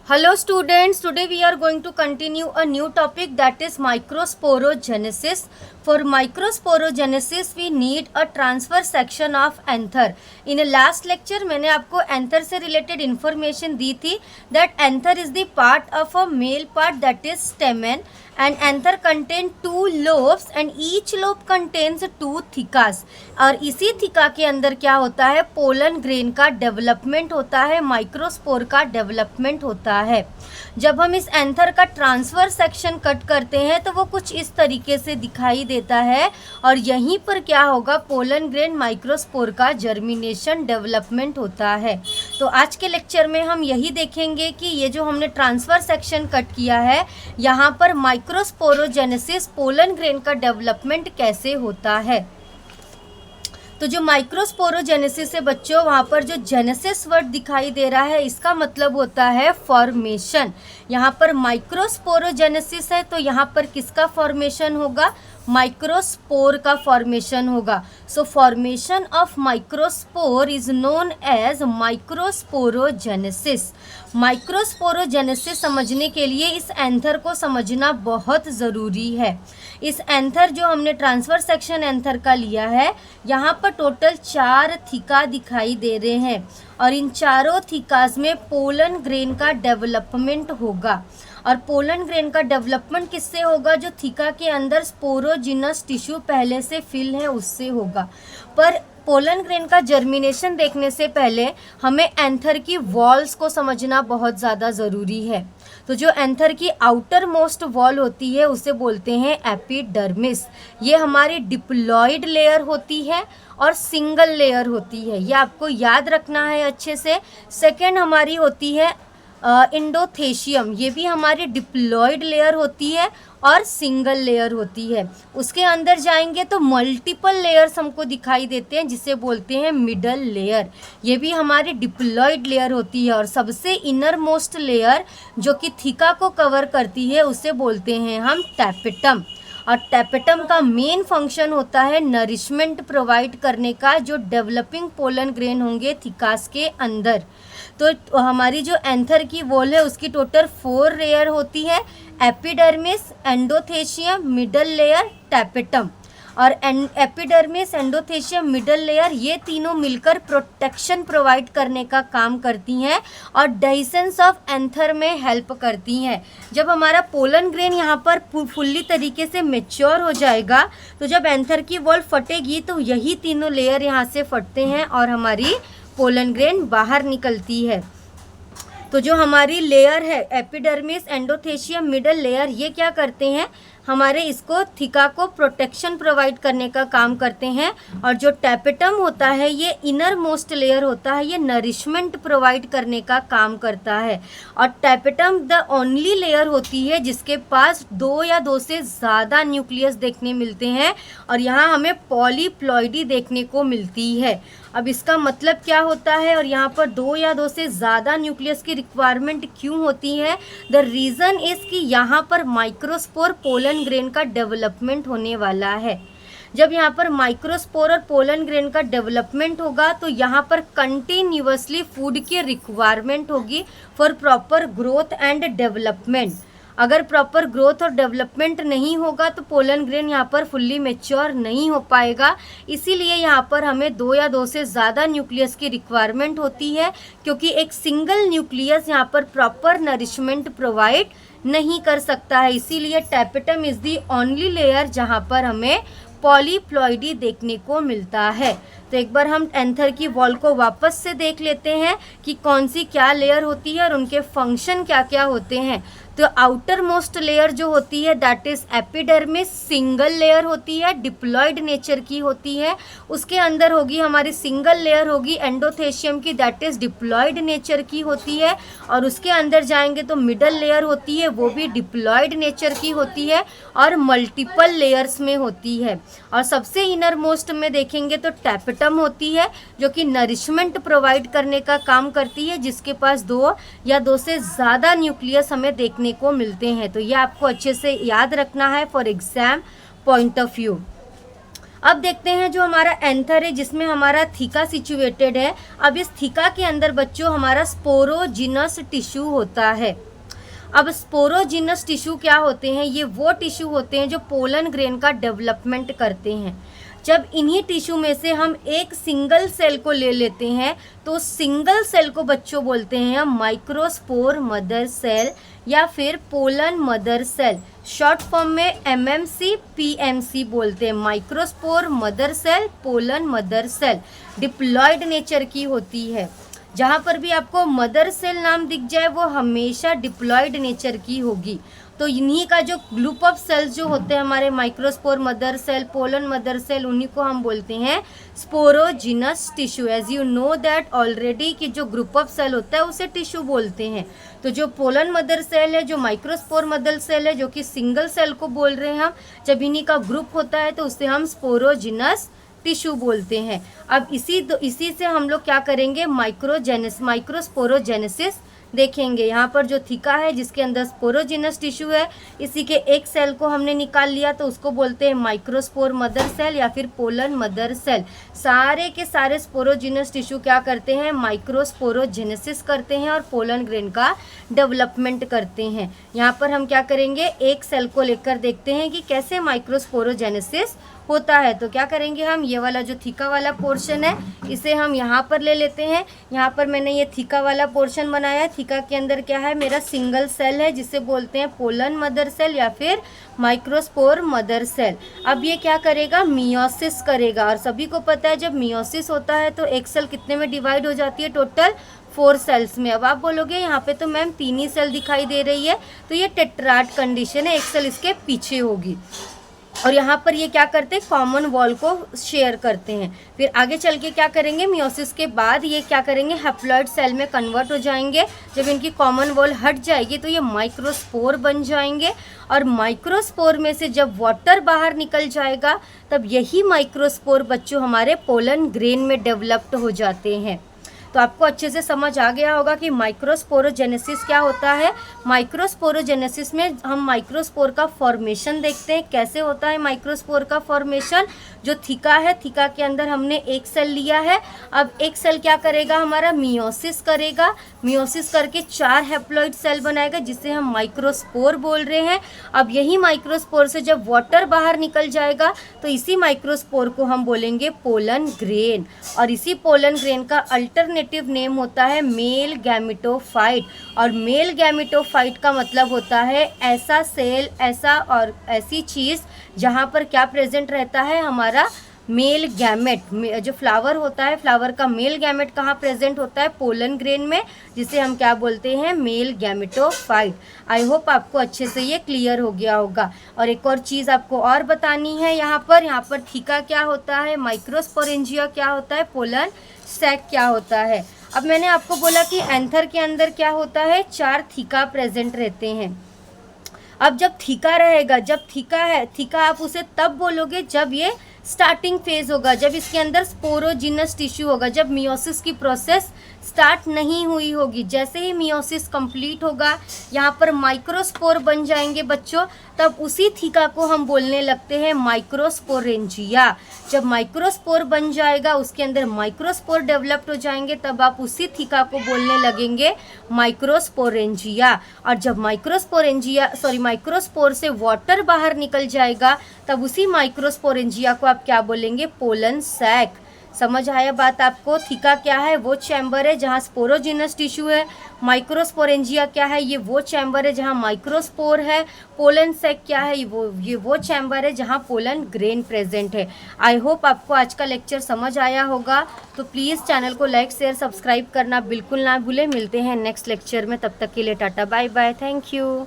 Hello students, today we are going to continue a new topic, that is microsporogenesis. For microsporogenesis we need a transfer section of anther. In a last lecture मैंने आपको anther से related information दी थी that anther is the part of a male part, that is stamen, and anther contain two lobes and each lobe contains two thicas. और इसी थिका के अंदर क्या होता है, पोलन ग्रेन का डेवलपमेंट होता है, माइक्रोस्पोर का डेवलपमेंट होता है. जब हम इस एंथर का ट्रांसफर सेक्शन कट करते हैं तो वो कुछ इस तरीके से दिखाई देता है और यहीं पर क्या होगा, पोलन ग्रेन माइक्रोस्पोर का जर्मिनेशन डेवलपमेंट होता है. तो आज के लेक्चर में हम यही देखेंगे कि ये जो हमने ट्रांसफर सेक्शन कट किया है यहाँ पर माइक्रोस्पोरोजेनेसिस पोलन ग्रेन का डेवलपमेंट कैसे होता है. तो जो माइक्रोस्पोरोजेनेसिस है बच्चों, वहाँ पर जो जेनेसिस वर्ड दिखाई दे रहा है इसका मतलब होता है फॉर्मेशन. यहाँ पर माइक्रोस्पोरोजेनेसिस है तो यहाँ पर किसका फॉर्मेशन होगा, माइक्रोस्पोर का फॉर्मेशन होगा. So formation of microspore is known as microsporogenesis. Microsporogenesis समझने के लिए इस एंथर को समझना बहुत ज़रूरी है. इस एंथर जो हमने ट्रांसफर सेक्शन एंथर का लिया है, यहाँ पर टोटल 4 थीका दिखाई दे रहे हैं और इन चारों थीकास में पोलन ग्रेन का डेवलपमेंट होगा. और पोलन ग्रेन का डेवलपमेंट किससे होगा, जो थीका के अंदर स्पोरोजिनस टिश्यू पहले से फिल है उससे होगा. पर पोलन ग्रेन का जर्मिनेशन देखने से पहले हमें एंथर की वॉल्स को समझना बहुत ज़्यादा ज़रूरी है. तो जो एंथर की आउटर मोस्ट वॉल होती है उसे बोलते हैं एपिडर्मिस. ये हमारी डिप्लॉइड लेयर होती है और सिंगल लेयर होती है, ये आपको याद रखना है अच्छे से. सेकेंड हमारी होती है इंडोथेशियम, ये भी हमारी डिप्लॉइड लेयर होती है और सिंगल लेयर होती है. उसके अंदर जाएंगे तो मल्टीपल लेयर्स हमको दिखाई देते हैं जिसे बोलते हैं मिडल लेयर, ये भी हमारी डिप्लॉइड लेयर होती है. और सबसे इनर मोस्ट लेयर जो कि थीका को कवर करती है उसे बोलते हैं हम टैपेटम. और टैपेटम का मेन फंक्शन होता है नरिशमेंट प्रोवाइड करने का, जो डेवलपिंग पोलन ग्रेन होंगे थीकास के अंदर. तो हमारी जो एंथर की वॉल है उसकी टोटल 4 लेयर होती है, epidermis, endothecium, middle layer, tapetum. और एपिडर्मिस, एंडोथेशियम, मिडल लेयर ये तीनों मिलकर प्रोटेक्शन प्रोवाइड करने का काम करती हैं और डेhiscence ऑफ एंथर में हेल्प करती हैं. जब हमारा पोलन ग्रेन यहाँ पर फुल्ली तरीके से मेच्योर हो जाएगा तो जब एंथर की वॉल फटेगी तो यही तीनों लेयर यहाँ से फटते हैं और हमारी पोलन ग्रेन बाहर निकलती है. तो जो हमारी लेयर है एपिडर्मिस, एंडोथेशियम, मिडल लेयर, ये क्या करते हैं, हमारे इसको थीका को प्रोटेक्शन प्रोवाइड करने का काम करते हैं. और जो टैपेटम होता है ये इनर मोस्ट लेयर होता है, ये नरिशमेंट प्रोवाइड करने का काम करता है. और टैपेटम द ओनली लेयर होती है जिसके पास 2 या 2 से ज़्यादा न्यूक्लियस देखने मिलते हैं और यहाँ हमें पॉलीप्लॉइडी देखने को मिलती है. अब इसका मतलब क्या होता है और यहाँ पर 2 या 2 से ज़्यादा न्यूक्लियस की रिक्वायरमेंट क्यों होती है, द रीज़न इज़ कि यहाँ पर माइक्रोस्पोर पोलन ग्रेन का डेवलपमेंट होने वाला है. जब यहाँ पर माइक्रोस्पोर और पोलन ग्रेन का डेवलपमेंट होगा तो यहाँ पर कंटिन्यूअसली फूड की रिक्वायरमेंट होगी for proper growth and development. अगर प्रॉपर ग्रोथ और डेवलपमेंट नहीं होगा तो पोलन ग्रेन यहाँ पर फुल्ली मेच्योर नहीं हो पाएगा. इसीलिए यहाँ पर हमें 2 या 2 से ज़्यादा न्यूक्लियस की रिक्वायरमेंट होती है, क्योंकि एक सिंगल न्यूक्लियस यहाँ पर प्रॉपर नरिशमेंट प्रोवाइड नहीं कर सकता है. इसीलिए tapetum is the only layer जहाँ पर हमें पॉलीप्लॉइडी देखने को मिलता है. तो एक बार हम एंथर की वॉल को वापस से देख लेते हैं कि कौन सी क्या लेयर होती है और उनके फंक्शन क्या क्या होते हैं. तो आउटर मोस्ट लेयर जो होती है that is epidermis, single layer होती है, डिप्लॉइड नेचर की होती है. उसके अंदर होगी हमारी सिंगल लेयर होगी एंडोथेशियम की, दैट इज डिप्लॉइड नेचर की होती है. और उसके अंदर जाएंगे तो मिडल लेयर होती है, वो भी डिप्लॉइड नेचर की होती है और मल्टीपल लेयर्स में होती है. और सबसे इनर मोस्ट में देखेंगे तो टैपेटम होती है जो कि नरिशमेंट प्रोवाइड करने का काम करती है, जिसके पास 2 या 2 से ज़्यादा न्यूक्लियस हमें देखने को मिलते हैं. तो ये आपको अच्छे से याद रखना है for exam point of view. अब देखते हैं जो हमारा एंथर है जिसमें हमारा थीका सिचुएटेड है। अब इस थीका के अंदर बच्चों हमारा स्पोरोजिनस टिश्यू होता है। अब स्पोरोजिनस टिश्यू क्या होते हैं? ये वो टिश्यू होते हैं जो पोलन ग्रेन का डेवलपमेंट करते हैं। जब इन्हीं टिश्यू में से हम एक सिंगल सेल को ले लेते हैं तो सिंगल सेल को बच्चों बोलते हैं हम माइक्रोस्पोर मदर सेल या फिर pollen mother cell. Short form में MMC PMC बोलते हैं। Microspore mother cell, pollen mother cell diploid nature की होती है। जहाँ पर भी आपको मदर सेल नाम दिख जाए वो हमेशा डिप्लॉयड नेचर की होगी। तो इन्हीं का जो ग्रुप ऑफ सेल्स जो होते हैं हमारे microspore mother cell, pollen mother cell, उन्हीं को हम बोलते हैं sporogenous tissue. As you know that already कि जो ग्रुप ऑफ सेल होता है उसे टिश्यू बोलते हैं। तो जो पोलन मदर सेल है, जो माइक्रोस्पोर मदर सेल है, जो कि सिंगल सेल को बोल रहे हैं हम, जब इन्हीं का ग्रुप होता है तो उसे हम स्पोरोजिनस टिश्यू बोलते हैं। अब इसी से हम लोग क्या करेंगे? माइक्रोस्पोरोजेनेसिस देखेंगे। यहाँ पर जो थीका है जिसके अंदर स्पोरोजिनस टिश्यू है, इसी के एक सेल को हमने निकाल लिया तो उसको बोलते हैं माइक्रोस्पोर मदर सेल या फिर पोलन मदर सेल। सारे के सारे स्पोरोजिनस टिश्यू क्या करते हैं? माइक्रोस्पोरोजेनेसिस करते हैं और पोलन ग्रेन का डेवलपमेंट करते हैं। यहाँ पर हम क्या करेंगे? एक सेल को लेकर देखते हैं कि कैसे माइक्रोस्पोरोजेनेसिस होता है। तो क्या करेंगे हम? ये वाला जो थीका वाला पोर्शन है इसे हम यहाँ पर ले लेते हैं। यहाँ पर मैंने ये थीका वाला पोर्शन बनाया। थीका के अंदर क्या है? मेरा सिंगल सेल है जिसे बोलते हैं पोलन मदर सेल या फिर माइक्रोस्पोर मदर सेल। अब ये क्या करेगा? मियोसिस करेगा। और सभी को पता है जब मियोसिस होता है तो एक सेल कितने में डिवाइड हो जाती है? टोटल 4 सेल्स में। अब आप बोलोगे यहाँ पे तो मैम 3 ही सेल दिखाई दे रही है, तो ये टेट्राड कंडीशन है, एक सेल इसके पीछे होगी। और यहाँ पर ये क्या करते हैं? कॉमन वॉल को शेयर करते हैं। फिर आगे चल के क्या करेंगे? मियोसिस के बाद ये क्या करेंगे? हैप्लॉइड सेल में कन्वर्ट हो जाएंगे। जब इनकी कॉमन वॉल हट जाएगी तो ये माइक्रोस्पोर बन जाएंगे। और माइक्रोस्पोर में से जब वाटर बाहर निकल जाएगा तब यही माइक्रोस्पोर बच्चों हमारे पोलन ग्रेन में डेवलप्ड हो जाते हैं। तो आपको अच्छे से समझ आ गया होगा कि माइक्रोस्पोरोजेनेसिस क्या होता है। माइक्रोस्पोरोजेनेसिस में हम माइक्रोस्पोर का फॉर्मेशन देखते हैं। कैसे होता है माइक्रोस्पोर का फॉर्मेशन? जो थीका है, थीका के अंदर हमने एक सेल लिया है। अब एक सेल क्या करेगा? हमारा मियोसिस करेगा। मियोसिस करके 4 हैप्लॉइड सेल बनाएगा जिसे हम माइक्रोस्पोर बोल रहे हैं। अब यही माइक्रोस्पोर से जब वाटर बाहर निकल जाएगा तो इसी माइक्रोस्पोर को हम बोलेंगे पोलन ग्रेन। और इसी पोलन ग्रेन का अल्टरनेटिव नेम होता है मेल गैमेटोफाइट। और मेल गैमेटोफाइट का मतलब होता है ऐसा सेल, ऐसा और ऐसी चीज़ जहाँ पर क्या प्रेजेंट रहता है? हमारा मेल गैमेट। जो फ्लावर होता है, फ्लावर का मेल गैमेट कहाँ प्रेजेंट होता है? पोलन ग्रेन में, जिसे हम क्या बोलते हैं? Male gametophyte. आई होप आपको अच्छे से ये क्लियर हो गया होगा। और एक और चीज़ आपको और बतानी है यहाँ पर थीका क्या होता है, माइक्रोस्पोरेंजिया क्या होता है, पोलन सैक क्या होता है। अब मैंने आपको बोला कि एंथर के अंदर क्या होता है? 4 थीका प्रेजेंट रहते हैं। अब जब थीका रहेगा, जब थीका है, थीका आप उसे तब बोलोगे जब ये स्टार्टिंग फेज होगा, जब इसके अंदर स्पोरोजिनस टिश्यू होगा, जब मियोसिस की प्रोसेस स्टार्ट नहीं हुई होगी। जैसे ही मियोसिस कंप्लीट होगा, यहाँ पर माइक्रोस्पोर बन जाएंगे बच्चों, तब उसी थीका को हम बोलने लगते हैं माइक्रोस्पोरेंजिया। जब माइक्रोस्पोर बन जाएगा, उसके अंदर माइक्रोस्पोर डेवलप्ड हो जाएंगे, तब आप उसी थीका को बोलने लगेंगे माइक्रोस्पोरेंजिया। और जब माइक्रोस्पोर से वाटर बाहर निकल जाएगा, तब उसी माइक्रोस्पोरेंजिया को आप क्या बोलेंगे? Pollen sac. समझ आया बात आपको? थीका क्या है? वो चैम्बर है जहाँ स्पोरोजिनस टिश्यू है। माइक्रोस्पोरेंजिया क्या है? ये वो चैम्बर है जहाँ माइक्रोस्पोर है। पोलन सैक क्या है? ये वो चैम्बर है जहाँ पोलन ग्रेन प्रेजेंट है। आई होप आपको आज का लेक्चर समझ आया होगा। तो प्लीज़ चैनल को लाइक, शेयर, सब्सक्राइब करना बिल्कुल ना भूलें। मिलते हैं नेक्स्ट लेक्चर में, तब तक के लिए tata bye bye, thank you.